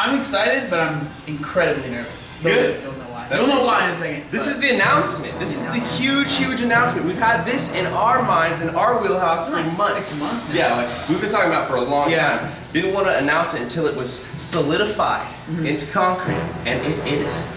I'm excited, but I'm incredibly nervous. Good. You'll know why. You'll know why in a second. This is the announcement. This is the huge announcement. We've had this in our minds, in our wheelhouse for months. 6 months now. Yeah, like we've been talking about for a long time. Didn't want to announce it until it was solidified into concrete, and it is.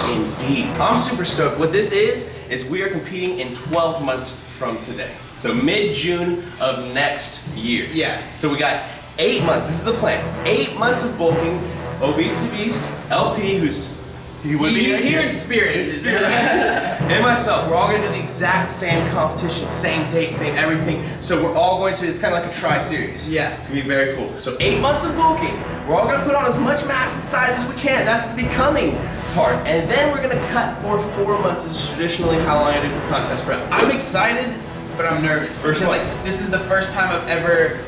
Indeed. I'm super stoked. What this is we are competing in 12 months from today. So mid-June of next year. Yeah. So we got 8 months. This is the plan. 8 months of bulking. Obese to Beast, LP, he's here in spirit. And myself, we're all gonna do the exact same competition, same date, same everything. So we're all going to, it's kind of like a tri-series. Yeah. It's gonna be very cool. So 8 months of bulking. We're all gonna put on as much mass and size as we can. That's the becoming part. And then we're gonna cut for 4 months. This is traditionally how long I do for contest prep. I'm excited, but I'm nervous. Because like, this is the first time I've ever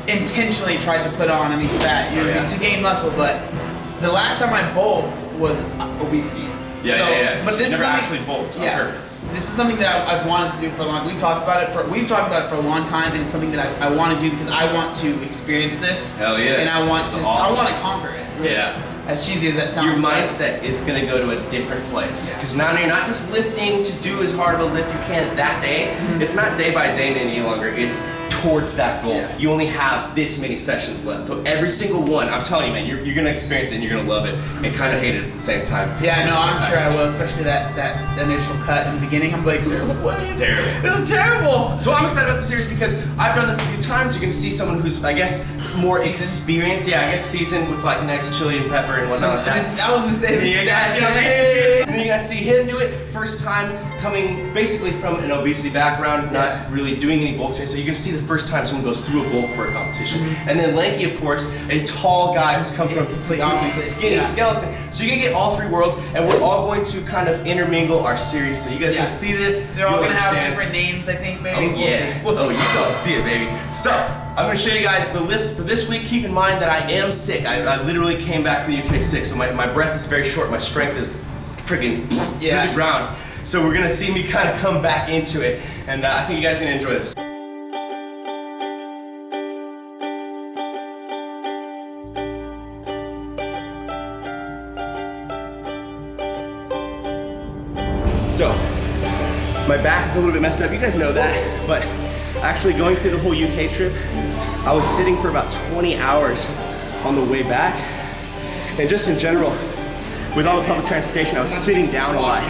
intentionally tried to put on, fat, to gain muscle, but the last time I bulked was obesity. But this is actually bulked on purpose. This is something that I've wanted to do for a long. We've talked about it for a long time, and it's something that I want to do because I want to experience this. Hell yeah! And I want to conquer it. Really. Yeah. As cheesy as that sounds. Your mindset is gonna go to a different place. Because now you're not just lifting to do as hard of a lift you can that day. It's not day by day any longer. It's towards that goal. Yeah. You only have this many sessions left. So every single one, I'm telling you, man, you're gonna experience it and you're gonna love it and kind of hate it at the same time. Yeah, no, I'm sure I will, especially that initial cut in the beginning. I'm like, what is terrible? This is terrible. So I'm excited about the series because I've done this a few times. You're gonna see someone who's, I guess, more experienced. Yeah, I guess seasoned with like nice chili and pepper and whatnot like that. I was gonna say this. And then you gotta see him do it first time coming basically from an obesity background, not really doing any bulk training. So you're gonna see the first time someone goes through a bulk for a competition. And then Lanky, of course, a tall guy who's come from complete opposite skinny skeleton. So you're gonna get all three worlds, and we're all going to kind of intermingle our series. So you guys are gonna see this. They're all gonna have different names, I think, maybe. Oh yeah. We'll see. You gonna see it, baby. So I'm gonna show you guys the list for this week. Keep in mind that I am sick. I literally came back from the UK sick, so my breath is very short. My strength is freaking through the ground. So we're gonna see me kind of come back into it, and I think you guys are gonna enjoy this. So, my back is a little bit messed up. You guys know that, but actually going through the whole UK trip, I was sitting for about 20 hours on the way back. And just in general, with all the public transportation, I was sitting down a lot.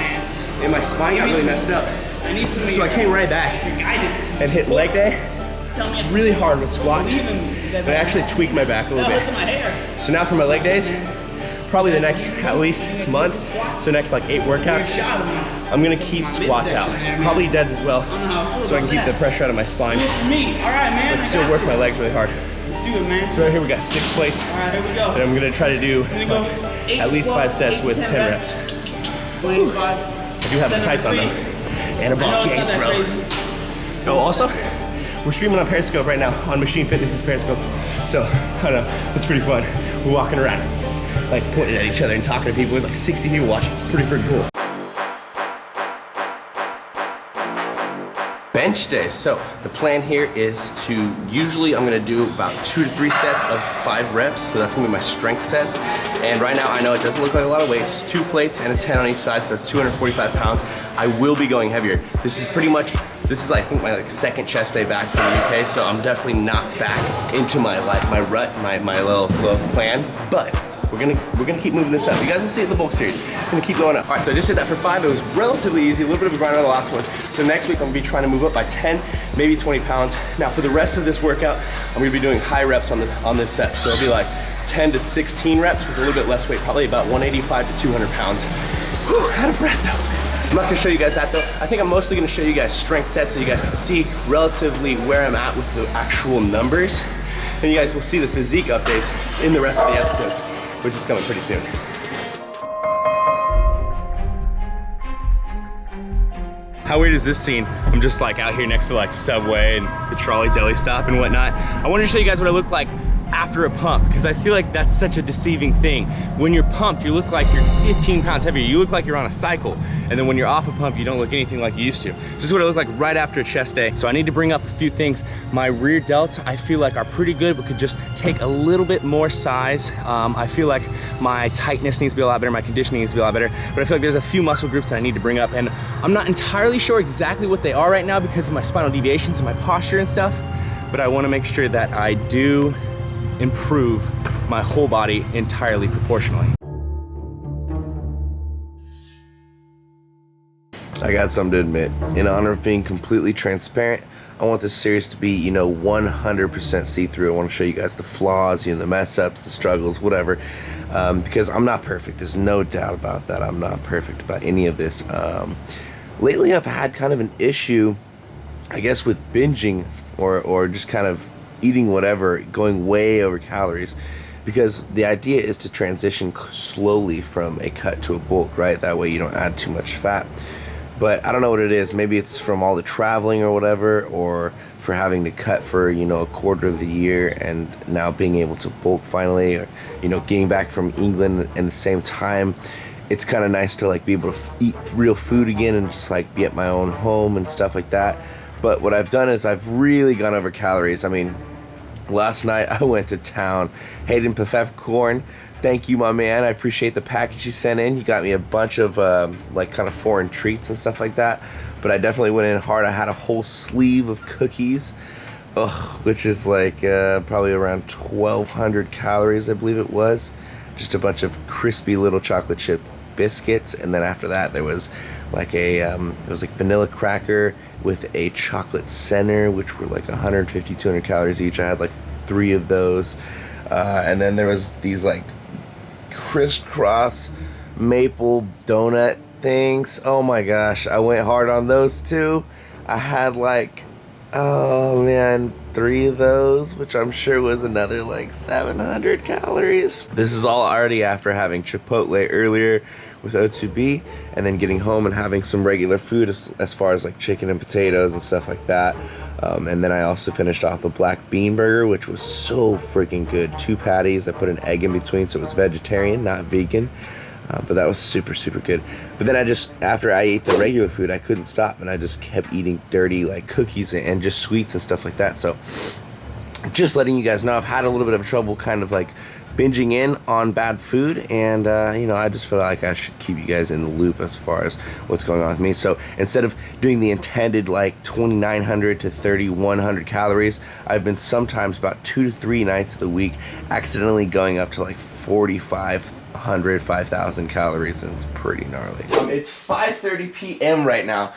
And my spine got really messed up. So I came right back and hit leg day really hard with squats. And I actually tweaked my back a little bit. So now for my leg days, probably the next at least month, so next like 8 workouts, I'm gonna keep squats out. Probably deads as well, so I can keep the pressure out of my spine. But still work my legs really hard. Let's do it, man. So right here we got 6 plates. All right, here we go. And I'm gonna try to do at least 5 sets with 10 reps. I do have the tights on though. Anabolic gains, bro. Oh, also, we're streaming on Periscope right now, on Machine Fitness's Periscope. So, I don't know, it's pretty fun. We're walking around, it's just like pointing at each other and talking to people. There's like 60 people watching, it's pretty freaking cool. Bench day. So the plan here is to, usually I'm gonna do about 2 to 3 sets of 5 reps. So that's gonna be my strength sets. And right now I know it doesn't look like a lot of weight. It's just 2 plates and a 10 on each side, so that's 245 pounds. I will be going heavier. This is pretty much, this is I think my like 2nd chest day back from the UK, so I'm definitely not back into my rut, my little plan, but we're gonna keep moving this up. You guys will see it in the bulk series. It's gonna keep going up. All right, so I just did that for 5. It was relatively easy, a little bit of a grind on the last one. So next week I'm gonna be trying to move up by 10, maybe 20 pounds. Now for the rest of this workout, I'm gonna be doing high reps on this set. So it'll be like 10 to 16 reps with a little bit less weight, probably about 185 to 200 pounds. Whew, out of breath though. I'm not gonna show you guys that though. I think I'm mostly gonna show you guys strength sets so you guys can see relatively where I'm at with the actual numbers. And you guys will see the physique updates in the rest of the episodes, which is coming pretty soon. How weird is this scene? I'm just like out here next to like Subway and the trolley deli stop and whatnot. I wanted to show you guys what I look like after a pump, because I feel like that's such a deceiving thing. When you're pumped, you look like you're 15 pounds heavier. You look like you're on a cycle. And then when you're off a pump, you don't look anything like you used to. So this is what I look like right after a chest day. So I need to bring up a few things. My rear delts, I feel like are pretty good, but could just take a little bit more size. I feel like my tightness needs to be a lot better. My conditioning needs to be a lot better. But I feel like there's a few muscle groups that I need to bring up. And I'm not entirely sure exactly what they are right now because of my spinal deviations and my posture and stuff. But I want to make sure that I do improve my whole body entirely proportionally. I got something to admit. In honor of being completely transparent, I want this series to be, you know, 100% see-through. I want to show you guys the flaws, you know, the mess-ups, the struggles, whatever. Because I'm not perfect. There's no doubt about that. I'm not perfect about any of this. Lately, I've had kind of an issue, I guess, with binging or just kind of eating whatever, going way over calories. Because the idea is to transition slowly from a cut to a bulk, right? That way you don't add too much fat. But I don't know what it is. Maybe it's from all the traveling or whatever, or for having to cut for, you know, a quarter of the year and now being able to bulk finally, or, you know, getting back from England in the same time. It's kind of nice to like be able to eat real food again and just like be at my own home and stuff like that. But what I've done is I've really gone over calories. I mean, last night I went to town. Hayden Pfefferkorn, thank you, my man. I appreciate the package you sent in. You got me a bunch of like kind of foreign treats and stuff like that. But I definitely went in hard. I had a whole sleeve of cookies, which is like probably around 1,200 calories, I believe it was. Just a bunch of crispy little chocolate chip biscuits, and then after that there was like a it was like vanilla cracker with a chocolate center, which were like 150, 200 calories each. I had like 3 of those, and then there was these like crisscross maple donut things. Oh my gosh, I went hard on those too. I had like, oh man, 3 of those, which I'm sure was another like 700 calories. This is all already after having Chipotle earlier with O2B, and then getting home and having some regular food as far as like chicken and potatoes and stuff like that. And then I also finished off the black bean burger, which was so freaking good. 2 patties, I put an egg in between, so it was vegetarian, not vegan. But that was super, super good. But then after I ate the regular food, I couldn't stop, and I just kept eating dirty like cookies and just sweets and stuff like that. So just letting you guys know, I've had a little bit of trouble kind of like binging in on bad food, and you know, I just feel like I should keep you guys in the loop as far as what's going on with me. So instead of doing the intended like 2,900 to 3,100 calories, I've been sometimes about 2 to 3 nights of the week accidentally going up to like 4,500, 5,000 calories, and it's pretty gnarly. It's 5:30 p.m. right now.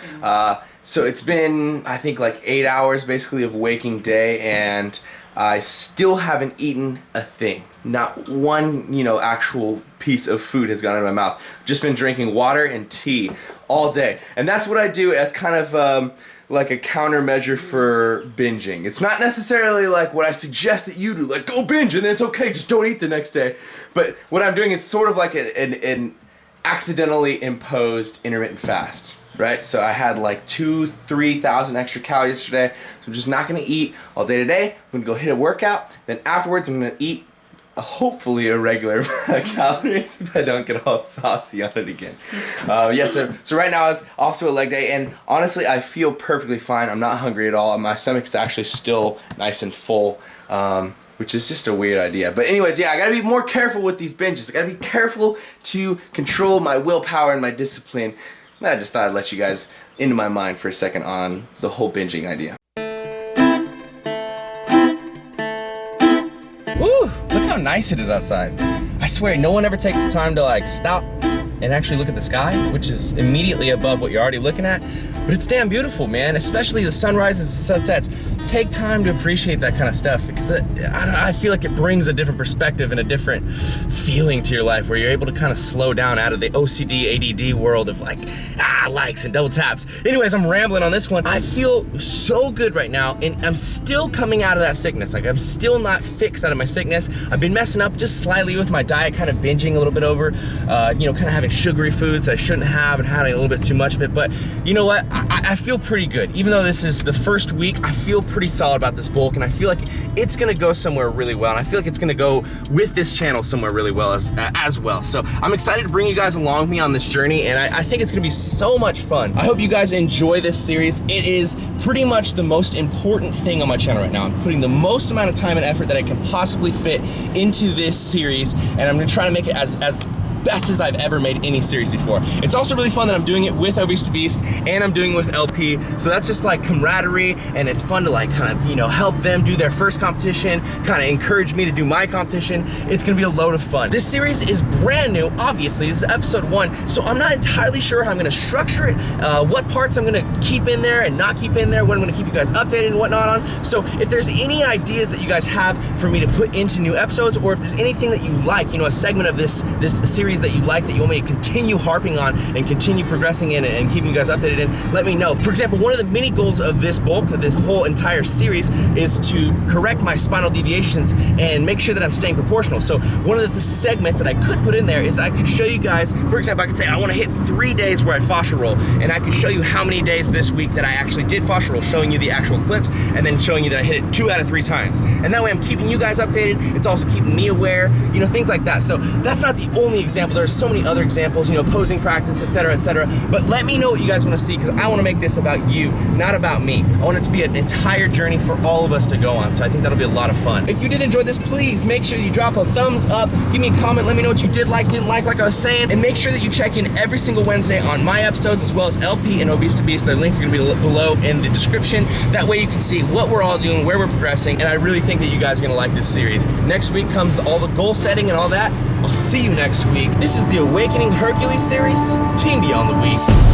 So it's been, I think, like 8 hours basically of waking day, and I still haven't eaten a thing. Not one, you know, actual piece of food has gone into my mouth. Just been drinking water and tea all day. And that's what I do as kind of like a countermeasure for binging. It's not necessarily like what I suggest that you do, like go binge and then it's okay, just don't eat the next day. But what I'm doing is sort of like an accidentally imposed intermittent fast. Right, so I had like 2,000-3,000 extra calories today. So I'm just not gonna eat all day today. I'm gonna go hit a workout. Then afterwards, I'm gonna eat hopefully a regular amount of calories if I don't get all saucy on it again. Yeah, so right now I was off to a leg day, and honestly, I feel perfectly fine. I'm not hungry at all. My stomach's actually still nice and full. Which is just a weird idea. But anyways, yeah, I gotta be more careful with these binges. I gotta be careful to control my willpower and my discipline. I just thought I'd let you guys into my mind for a second on the whole binging idea. Woo! Look how nice it is outside. I swear, no one ever takes the time to like stop and actually look at the sky, which is immediately above what you're already looking at. But it's damn beautiful, man, especially the sunrises and sunsets. Take time to appreciate that kind of stuff, because I feel like it brings a different perspective and a different feeling to your life, where you're able to kind of slow down out of the OCD, ADD world of like, likes and double taps. Anyways, I'm rambling on this one. I feel so good right now, and I'm still coming out of that sickness. Like, I'm still not fixed out of my sickness. I've been messing up just slightly with my diet, kind of binging a little bit over, you know, kind of having sugary foods that I shouldn't have and having a little bit too much of it. But you know what? I feel pretty good. Even though this is the first week, I feel pretty pretty solid about this bulk, and I feel like it's gonna go somewhere really well, and I feel like it's gonna go with this channel somewhere really well as well. So I'm excited to bring you guys along with me on this journey, and I think it's gonna be so much fun. I hope you guys enjoy this series. It is pretty much the most important thing on my channel right now. I'm putting the most amount of time and effort that I can possibly fit into this series, and I'm gonna try to make it as best as I've ever made any series before. It's also really fun that I'm doing it with Obese to Beast and I'm doing it with LP, so that's just like camaraderie, and it's fun to like kind of, you know, help them do their first competition, kind of encourage me to do my competition. It's gonna be a load of fun. This series is brand new, obviously. This is episode 1, so I'm not entirely sure how I'm gonna structure it, what parts I'm gonna keep in there and not keep in there, what I'm gonna keep you guys updated and whatnot on. So if there's any ideas that you guys have for me to put into new episodes, or if there's anything that you like, you know, a segment of this series that you like that you want me to continue harping on and continue progressing in and keeping you guys updated in, let me know. For example, one of the mini goals of this bulk, of this whole entire series, is to correct my spinal deviations and make sure that I'm staying proportional. So one of the segments that I could put in there is I could show you guys, for example, I could say I want to hit 3 days where I fascia roll, and I could show you how many days this week that I actually did fascia roll, showing you the actual clips, and then showing you that I hit it 2 out of 3 times. And that way I'm keeping you guys updated, it's also keeping me aware, you know, things like that. So that's not the only example. There's so many other examples, you know, posing practice, etc., etc. But let me know what you guys want to see, because I want to make this about you, not about me. I want it to be an entire journey for all of us to go on, so I think that'll be a lot of fun. If you did enjoy this, please make sure you drop a thumbs up, give me a comment, let me know what you did like, didn't like I was saying, and make sure that you check in every single Wednesday on my episodes, as well as LP and Obese to Beast. The links are going to be below in the description. That way you can see what we're all doing, where we're progressing, and I really think that you guys are going to like this series. Next week comes all the goal setting and all that. I'll see you next week. This is the Awakening Hercules series, Team Beyond the Week.